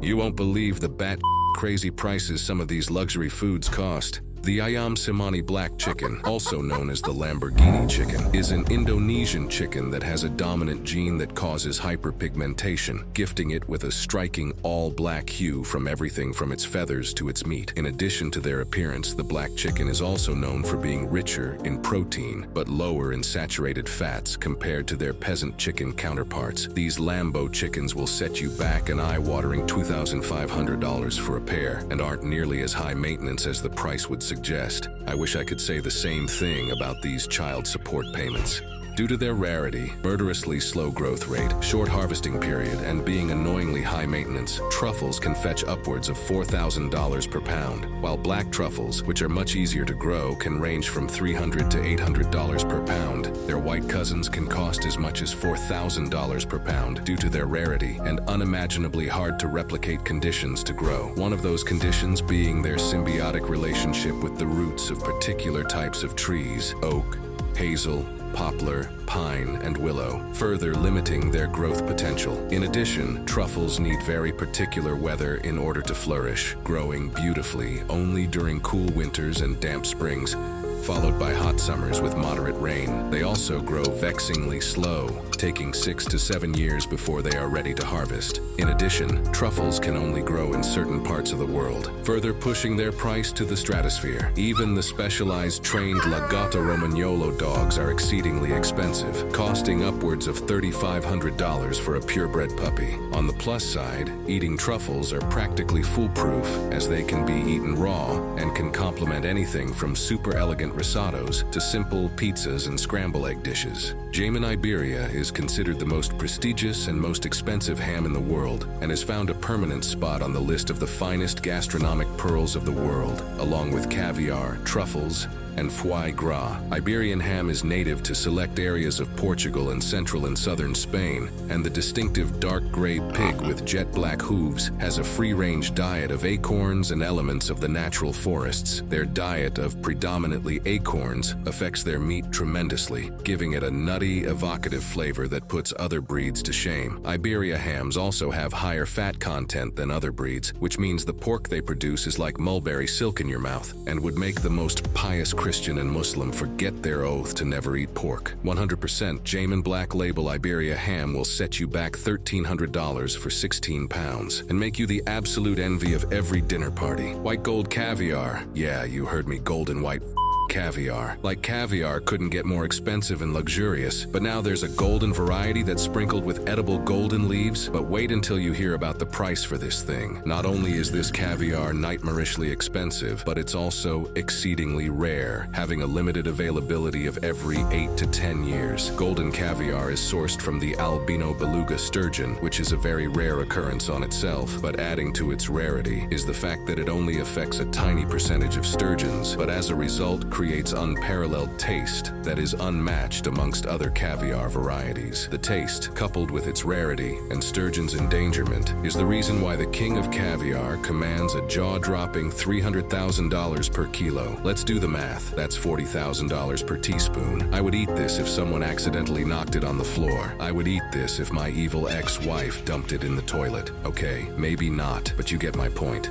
You won't believe the crazy prices some of these luxury foods cost. The ayam cemani black chicken, also known as the Lamborghini chicken, is an Indonesian chicken that has a dominant gene that causes hyperpigmentation, gifting it with a striking all-black hue from everything from its feathers to its meat. In addition to their appearance, the black chicken is also known for being richer in protein, but lower in saturated fats compared to their peasant chicken counterparts. These Lambo chickens will set you back an eye-watering $2,500 for a pair, and aren't nearly as high maintenance as the price would suggest. I wish I could say the same thing about these child support payments. Due to their rarity, murderously slow growth rate, short harvesting period, and being annoyingly high maintenance, truffles can fetch upwards of $4,000 per pound, while black truffles, which are much easier to grow, can range from $300 to $800 per pound. Their white cousins can cost as much as $4,000 per pound due to their rarity and unimaginably hard to replicate conditions to grow. One of those conditions being their symbiotic relationship with the roots of particular types of trees: oak, hazel, poplar, pine, and willow, further limiting their growth potential. In addition, truffles need very particular weather in order to flourish, growing beautifully only during cool winters and damp springs, followed by hot summers with moderate rain. They also grow vexingly slow, taking 6 to 7 years before they are ready to harvest. In addition, truffles can only grow in certain parts of the world, further pushing their price to the stratosphere. Even the specialized trained Lagotto Romagnolo dogs are exceedingly expensive, costing upwards of $3,500 for a purebred puppy. On the plus side, eating truffles are practically foolproof, as they can be eaten raw and can complement anything from super elegant risottos to simple pizzas and scramble egg dishes. Cayman Iberia is considered the most prestigious and most expensive ham in the world, and has found a permanent spot on the list of the finest gastronomic pearls of the world, along with caviar, truffles, and foie gras. Iberian ham is native to select areas of Portugal and central and southern Spain, and the distinctive dark gray pig with jet black hooves has a free-range diet of acorns and elements of the natural forests. Their diet of predominantly acorns affects their meat tremendously, giving it a nutty, evocative flavor that puts other breeds to shame. Iberia hams also have higher fat content than other breeds, which means the pork they produce is like mulberry silk in your mouth, and would make the most pious Christian and Muslim forget their oath to never eat pork. 100% Cayman Black Label Iberia ham will set you back $1,300 for 16 pounds and make you the absolute envy of every dinner party. White gold caviar. Yeah, you heard me, golden white caviar. Like caviar couldn't get more expensive and luxurious, but now there's a golden variety that's sprinkled with edible golden leaves. But wait until you hear about the price for this thing. Not only is this caviar nightmarishly expensive, but it's also exceedingly rare, having a limited availability of every 8 to 10 years. Golden caviar is sourced from the albino beluga sturgeon, which is a very rare occurrence on itself, but adding to its rarity is the fact that it only affects a tiny percentage of sturgeons, but as a result creates unparalleled taste that is unmatched amongst other caviar varieties. The taste, coupled with its rarity and sturgeon's endangerment, is the reason why the king of caviar commands a jaw-dropping $300,000 per kilo. Let's do the math. That's $40,000 per teaspoon. I would eat this if someone accidentally knocked it on the floor. I would eat this if my evil ex-wife dumped it in the toilet. Okay, maybe not, but you get my point.